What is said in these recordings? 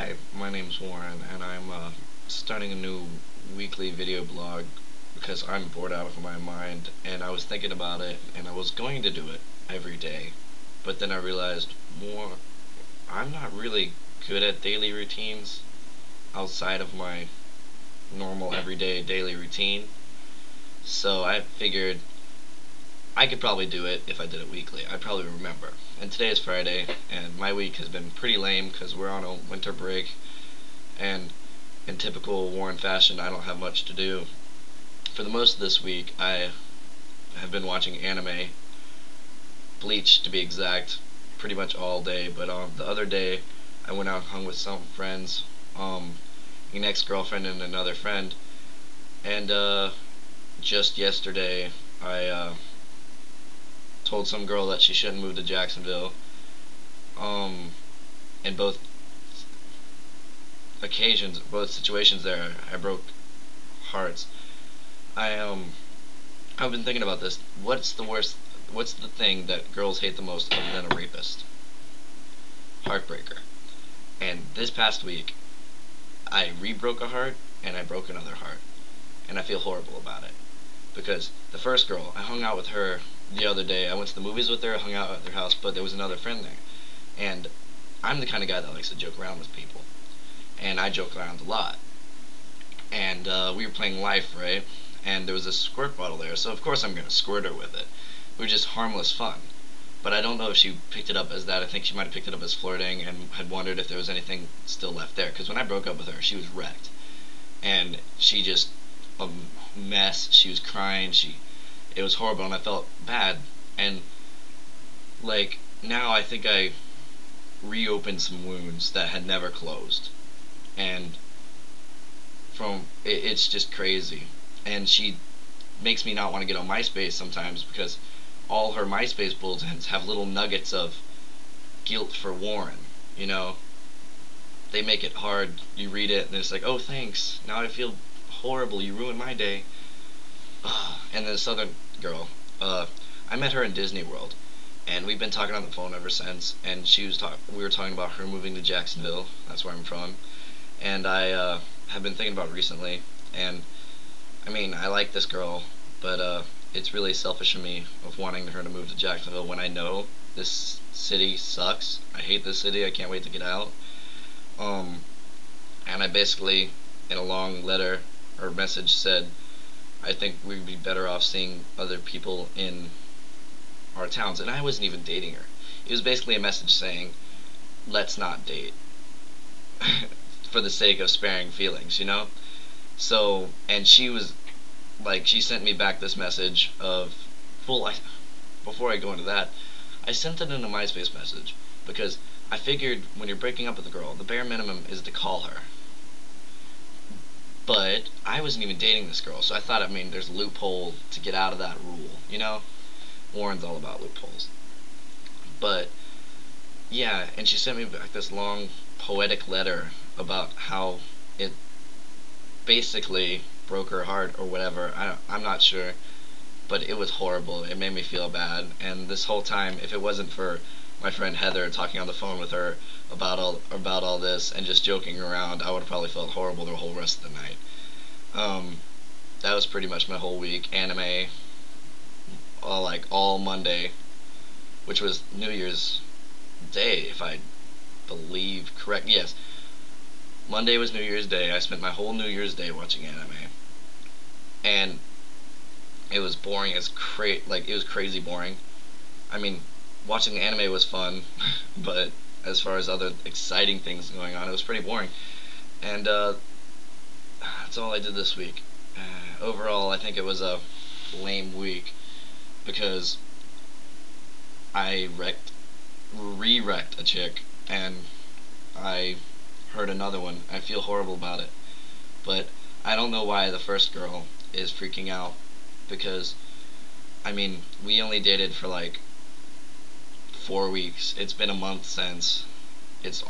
Hi, my name's Warren, and I'm starting a new weekly video blog because I'm bored out of my mind, and I was thinking about it, and I was going to do it every day, but then I realized I'm not really good at daily routines outside of my normal everyday daily routine, so I figured I could probably do it if I did it weekly. I'd probably remember. And today is Friday, and my week has been pretty lame because we're on a winter break, and in typical Warren fashion, I don't have much to do. For the most of this week, I have been watching anime, Bleach to be exact, pretty much all day. But the other day, I went out and hung with some friends, an ex-girlfriend and another friend, and just yesterday, I told some girl that she shouldn't move to Jacksonville. Um, in both occasions, both situations there, I broke hearts. I I've been thinking about this. What's the worst? What's the thing that girls hate the most other than a rapist? Heartbreaker. And this past week, I re-broke a heart and I broke another heart, and I feel horrible about it because the first girl, I hung out with her the other day. I went to the movies with her, hung out at their house, but there was another friend there, and I'm the kind of guy that likes to joke around with people, and I joke around a lot. And we were playing Life, right? And there was a squirt bottle there, so of course I'm gonna squirt her with it. It was just harmless fun. But I don't know if she picked it up as that. I think she might have picked it up as flirting and had wondered if there was anything still left there. Because when I broke up with her, she was wrecked, and she just a mess. She was crying. It was horrible, and I felt bad. And like now, I think I reopened some wounds that had never closed, and it's just crazy. And she makes me not want to get on MySpace sometimes because all her MySpace bulletins have little nuggets of guilt for Warren. You know, they make it hard. You read it and it's like, oh, thanks. Now I feel horrible. You ruined my day. And then this other girl, I met her in Disney World, and we've been talking on the phone ever since. And we were talking about her moving to Jacksonville. That's where I'm from. And I have been thinking about recently. And I mean, I like this girl, but it's really selfish of me of wanting her to move to Jacksonville when I know this city sucks. I hate this city. I can't wait to get out. Um, and I basically, in a long letter or message, said I think we'd be better off seeing other people in our towns. And I wasn't even dating her. It was basically a message saying, let's not date for the sake of sparing feelings, you know? So, and she was like, she sent me back this message of before I go into that, I sent it in a MySpace message because I figured when you're breaking up with a girl, the bare minimum is to call her. But I wasn't even dating this girl, so I thought, I mean, there's a loophole to get out of that rule, you know? Warren's all about loopholes. But yeah, and she sent me back this long poetic letter about how it basically broke her heart or whatever. I'm not sure, but it was horrible. It made me feel bad. And this whole time, if it wasn't for my friend Heather talking on the phone with her about all this and just joking around, I would have probably felt horrible the whole rest of the night. Um, that was pretty much my whole week. Anime, like all Monday, which was New Year's Day, if I believe correct. Yes, Monday was New Year's Day. I spent my whole New Year's Day watching anime, and it was boring as it was crazy boring. I mean, watching anime was fun, but as far as other exciting things going on, it was pretty boring. And that's all I did this week. Overall, I think it was a lame week because I re-wrecked a chick, and I hurt another one. I feel horrible about it. But I don't know why the first girl is freaking out because, I mean, we only dated for like 4 weeks. It's been a month since. It's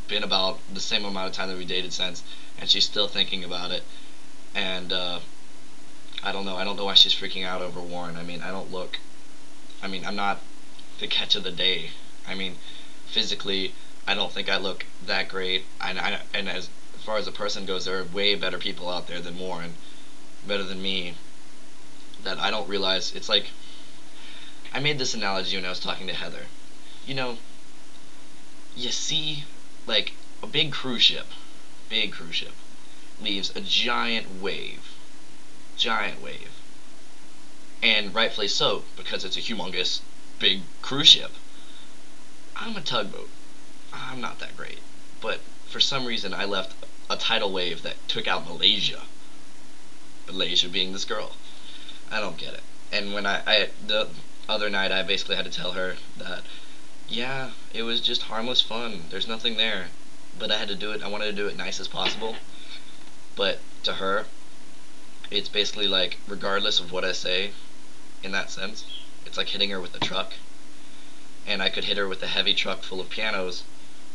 been about the same amount of time that we dated since, and she's still thinking about it. And I don't know. I don't know why she's freaking out over Warren. I mean, I'm not the catch of the day. I mean, physically, I don't think I look that great. And as far as a person goes, there are way better people out there than Warren, better than me, that I don't realize. It's like, I made this analogy when I was talking to Heather. You know, you see, like, a big cruise ship, leaves a giant wave, and rightfully so, because it's a humongous, big cruise ship. I'm a tugboat. I'm not that great. But for some reason, I left a tidal wave that took out Malaysia. Malaysia being this girl. I don't get it. And when the other night, I basically had to tell her that, yeah, it was just harmless fun. There's nothing there. But I had to do it. I wanted to do it nice as possible. But to her, it's basically like, regardless of what I say, in that sense, it's like hitting her with a truck. And I could hit her with a heavy truck full of pianos,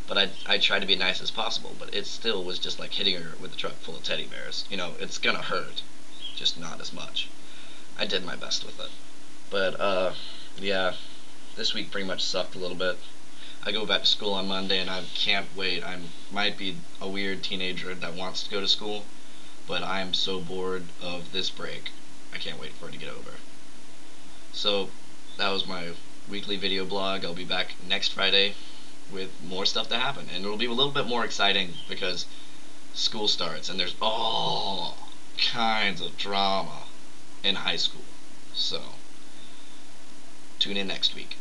but I tried to be nice as possible. But it still was just like hitting her with a truck full of teddy bears. You know, it's gonna hurt, just not as much. I did my best with it. But yeah, this week pretty much sucked a little bit. I go back to school on Monday, and I can't wait. I might be a weird teenager that wants to go to school, but I am so bored of this break. I can't wait for it to get over. So that was my weekly video blog. I'll be back next Friday with more stuff to happen, and it'll be a little bit more exciting because school starts, and there's all kinds of drama in high school. So tune in next week.